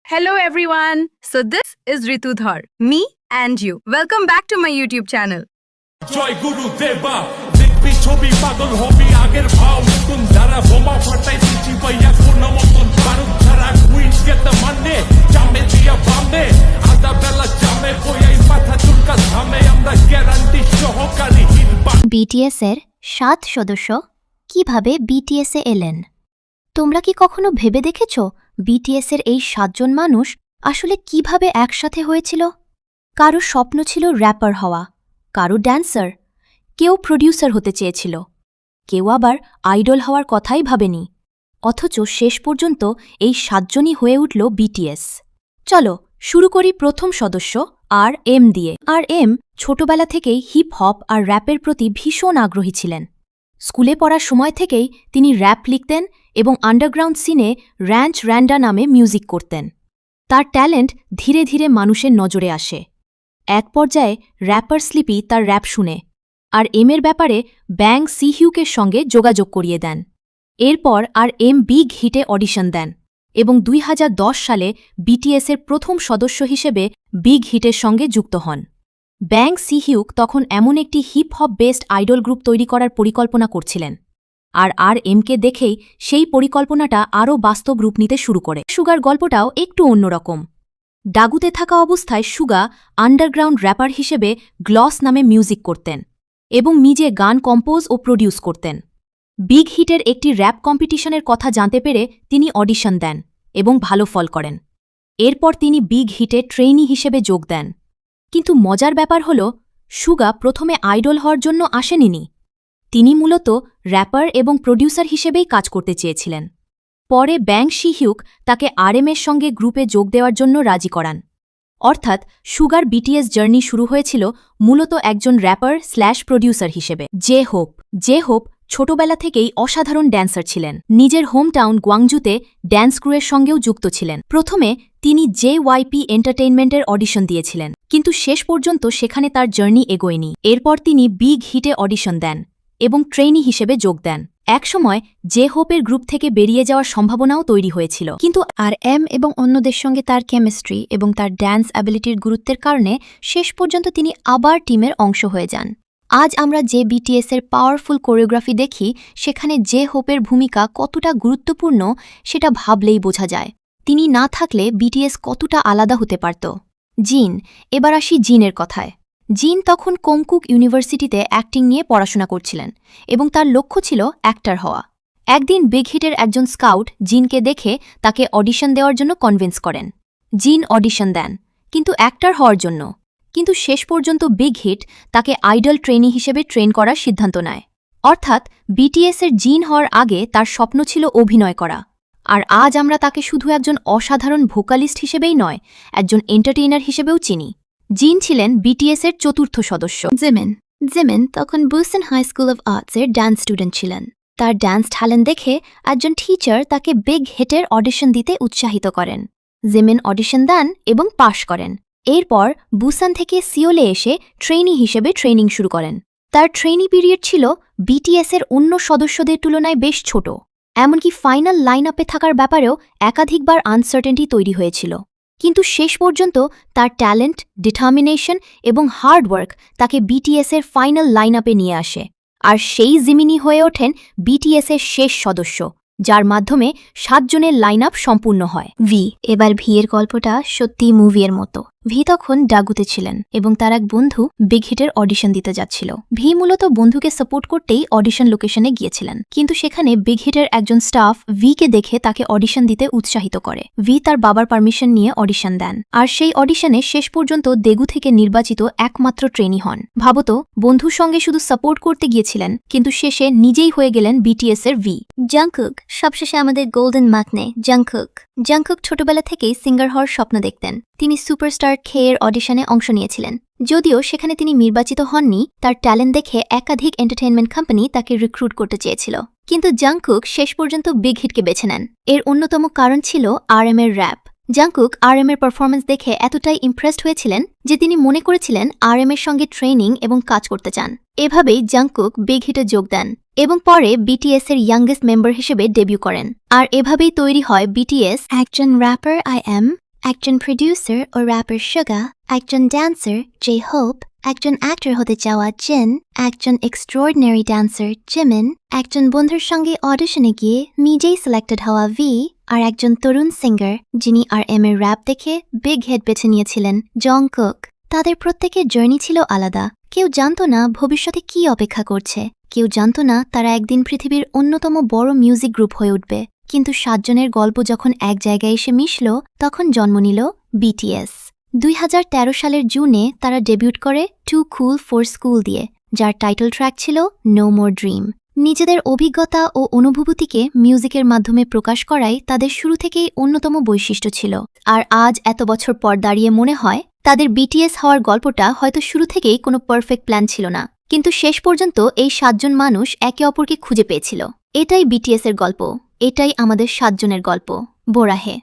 Hello everyone. So this is Ritu Dhar, me and you. Welcome back to my YouTube channel. জয় গুরু দেবা দেখবি ছবি পাগল হবি আগের ভাও নতুন যারা বোমা ফাটাই দিচ্ছি ভাইয়া কোন মতন বারুদ ছাড়া কুইন্স গেতে মানে জামে দিয়া বামে আধা বেলা জামে বইয়াই মাথা চুলকা ধামে আমরা গ্যারান্টি সহকারী হিরবা বিটিএস এর 7 সদস্য কিভাবে বিটিএস এ এলেন? তোমরা কি কখনো ভেবে দেখেছো বিটিএস এর এই 7 জন মানুষ আসলে কিভাবে একসাথে হয়েছিল? কারো স্বপ্ন ছিল র্যাপার হওয়া, কারো ড্যান্সার, কেউ প্রডিউসার হতে চেয়েছিল, কেউ আবার আইডল হওয়ার কথাই ভাবেনি। অথচ শেষ পর্যন্ত এই 7 জনই হয়ে উঠল বিটিএস। চলো শুরু করি প্রথম সদস্য RM দিয়ে। RM ছোটবেলা থেকেই হিপ হপ আর র্যাপের প্রতি ভীষণ আগ্রহী ছিলেন। স্কুলে পড়ার সময় থেকেই তিনি র্যাপ লিখতেন এবং আন্ডারগ্রাউন্ড সিনে র্যাঞ্চ র্যান্ডা নামে মিউজিক করতেন। তার ট্যালেন্ট ধীরে ধীরে মানুষের নজরে আসে। এক পর্যায়ে র্যাপার স্লিপি তার র্যাপ শুনে আর এর ব্যাপারে ব্যাং সিহিউকের সঙ্গে যোগাযোগ করিয়ে দেন। এরপর বিগ হিটে অডিশন দেন এবং 2010 সালে বিটিএসের প্রথম সদস্য হিসেবে বিগ হিটের সঙ্গে যুক্ত হন। ব্যাং সিহিউক তখন এমন একটি hip hop based idol group তৈরি করার পরিকল্পনা করছিলেন আর কে দেখেই সেই পরিকল্পনাটা আরও বাস্তব রূপ নিতে শুরু করে। সুগার গল্পটাও একটু অন্যরকম। ডাগুতে থাকা অবস্থায় সুগা আন্ডারগ্রাউন্ড র্যাপার হিসেবে গ্লস নামে মিউজিক করতেন এবং নিজে গান কম্পোজ ও প্রডিউস করতেন। বিগ হিটের একটি র্যাপ কম্পিটিশনের কথা জানতে পেরে তিনি অডিশন দেন এবং ভালো ফল করেন। এরপর তিনি বিগ হিটে ট্রেইনি হিসেবে যোগ দেন। কিন্তু মজার ব্যাপার হল সুগা প্রথমে আইডল হওয়ার জন্য আসেননি। তিনি মূলত র্যাপার এবং প্রডিউসার হিসেবেই কাজ করতে চেয়েছিলেন। পরে ব্যাং সিহিউক তাকে RMের সঙ্গে গ্রুপে যোগ দেওয়ার জন্য রাজি করান। অর্থাৎ সুগার বিটিএস জার্নি শুরু হয়েছিল মূলত একজন র্যাপার প্রডিউসার হিসেবে। জে হোপ ছোটবেলা থেকেই অসাধারণ ড্যান্সার ছিলেন। নিজের হোম টাউন গুয়াংজুতে ড্যান্স ক্রুয়ের সঙ্গেও যুক্ত ছিলেন। প্রথমে তিনি JYP এন্টারটেইনমেন্টের অডিশন দিয়েছিলেন, কিন্তু শেষ পর্যন্ত সেখানে তার জার্নি এগোয়নি। এরপর তিনি বিগ হিটে অডিশন দেন এবং ট্রেইনি হিসেবে যোগ দেন। একসময় জে হোপের গ্রুপ থেকে বেরিয়ে যাওয়ার সম্ভাবনাও তৈরি হয়েছিল, কিন্তু RM এবং অন্যদের সঙ্গে তার কেমিস্ট্রি এবং তার ড্যান্স অ্যাবিলিটির গুরুত্বের কারণে শেষ পর্যন্ত তিনি আবার টিমের অংশ হয়ে যান। আজ আমরা যে বিটিএসের পাওয়ারফুল কোরিওগ্রাফি দেখি সেখানে জে হোপের ভূমিকা কতটা গুরুত্বপূর্ণ সেটা ভাবলেই বোঝা যায়। তিনি না থাকলে বিটিএস কতটা আলাদা হতে পারত। জিন, এবার আসি জিনের কথায়। জিন তখন কোংকুক ইউনিভার্সিটিতে অ্যাক্টিং নিয়ে পড়াশোনা করছিলেন এবং তার লক্ষ্য ছিল অ্যাক্টর হওয়া। একদিন বিগ হিটের একজন স্কাউট জিনকে দেখে তাকে অডিশন দেওয়ার জন্য কনভিন্স করেন। জিন অডিশন দেন, কিন্তু অ্যাক্টর হওয়ার জন্য। কিন্তু শেষ পর্যন্ত বিগ হিট তাকে আইডল ট্রেনি হিসেবে ট্রেন করার সিদ্ধান্ত নেয়। অর্থাৎ বিটিএসের জিন হওয়ার আগে তার স্বপ্ন ছিল অভিনয় করা। আর আজ আমরা তাকে শুধু একজন অসাধারণ ভোকালিস্ট হিসেবেই নয়, একজন এন্টারটেইনার হিসেবেও চিনি। জিন ছিলেন বিটিএসের চতুর্থ সদস্য। জিমিন তখন বুসেন হাই স্কুল অব আর্টসের ডান্স স্টুডেন্ট ছিলেন। তার ডান্স ট্যালেন্ট দেখে একজন টিচার তাকে বিগ হিটের অডিশন দিতে উৎসাহিত করেন। জিমিন অডিশন দেন এবং পাশ করেন। এরপর বুসান থেকে সিওলে এসে ট্রেনি হিসেবে ট্রেনিং শুরু করেন। তার ট্রেনি পিরিয়ড ছিল বিটিএসের অন্য সদস্যদের তুলনায় বেশ ছোট। এমনকি ফাইনাল লাইন আপে থাকার ব্যাপারেও একাধিকবার আনসার্টেনটি তৈরি হয়েছিল। কিন্তু শেষ পর্যন্ত তার ট্যালেন্ট, ডিটারমিনেশন এবং হার্ডওয়ার্ক তাকে বিটিএসের ফাইনাল লাইন আপে নিয়ে আসে। আর সেই জিমিনি হয়ে ওঠেন বিটিএসের শেষ সদস্য, যার মাধ্যমে 7 জনের লাইন আপ সম্পূর্ণ হয়। এবার এর গল্পটা সত্যি মুভির মতো। তখন ডাগুতে ছিলেন এবং তার এক বন্ধু বিগ হিটের অডিশন দিতে যাচ্ছিল। মূলত বন্ধুকে সাপোর্ট করতেই অডিশন লোকেশনে গিয়েছিলেন, কিন্তু সেখানে বিগ হিটের একজন স্টাফ কে দেখে তাকে অডিশন দিতে উৎসাহিত করে। তার বাবার পারমিশন নিয়ে অডিশন দেন, আর সেই অডিশনে শেষ পর্যন্ত দেগু থেকে নির্বাচিত একমাত্র ট্রেনি হন। ভাবতো, বন্ধুর সঙ্গে শুধু সাপোর্ট করতে গিয়েছিলেন, কিন্তু শেষে নিজেই হয়ে গেলেন বিটিএস এর জাংকুক সবশেষে আমাদের গোল্ডেন মাকনে। জাংকুক ছোটবেলা থেকেই সিঙ্গার হওয়ার স্বপ্ন দেখতেন। তিনি সুপারস্টার এর অডিশনে অংশ নিয়েছিলেন। যদিও সেখানে তিনি নির্বাচিত হননি, তার ট্যালেন্ট দেখে একাধিক এন্টারটেইনমেন্ট কোম্পানি তাকে রিক্রুট করতে চেয়েছিল। কিন্তু জাংকুক শেষ পর্যন্ত বিগ হিটকে বেছে নেন। এর অন্যতম কারণ ছিল RM এর র্যাপ। জাংকুক RM এর পারফরম্যান্স দেখে এতটাই ইমপ্রেসড হয়েছিলেন যে তিনি মনে করেছিলেন RM এর সঙ্গে ট্রেনিং এবং কাজ করতে চান। এভাবেই জাংকুক বিগ হিটে যোগ দেন এবং পরে বিটিএস এর ইয়াংগেস্ট মেম্বার হিসেবে ডেবিউ করেন। আর এভাবেই তৈরি হয় বিটিএস, একজন র্যাপার IM, একজন প্রডিউসার ও র্যাপার সুগা, একজন ড্যান্সার জে হোপ, একজন অ্যাক্টর হতে চাওয়া জিন, একজন এক্সট্রাঅর্ডিনারি ড্যান্সার জিমিন, একজন বন্ধুর সঙ্গে অডিশনে গিয়ে নিজেই সিলেক্টেড হওয়া ভি, আর একজন তরুণ সিঙ্গার যিনি RM এর র্যাপ দেখে বিগ হিট বেছে নিয়েছিলেন জংকুক। তাদের প্রত্যেকের জার্নি ছিল আলাদা। কেউ জানত না ভবিষ্যতে কি অপেক্ষা করছে, কেউ জানত না তারা একদিন পৃথিবীর অন্যতম বড় মিউজিক গ্রুপ হয়ে উঠবে। কিন্তু 7 জনের গল্প যখন এক জায়গায় এসে মিশল, তখন জন্ম নিল BTS। 2013 সালের জুনে তারা ডেবিউট করে টু কুল ফর স্কুল দিয়ে, যার টাইটেল ট্র্যাক ছিল নো মোর ড্রিম। নিজেদের অভিজ্ঞতা ও অনুভূতিকে মিউজিকের মাধ্যমে প্রকাশ করাই তাদের শুরু থেকেই অন্যতম বৈশিষ্ট্য ছিল। আর আজ এত বছর পর দাঁড়িয়ে মনে হয় তাদের BTS হওয়ার গল্পটা হয়তো শুরু থেকেই কোনো পারফেক্ট প্ল্যান ছিল না, কিন্তু শেষ পর্যন্ত এই 7 জন মানুষ একে অপরকে খুঁজে পেয়েছিল। এটাই BTS এর গল্প, এটাই আমাদের 7 জনের গল্প। বোরাহে।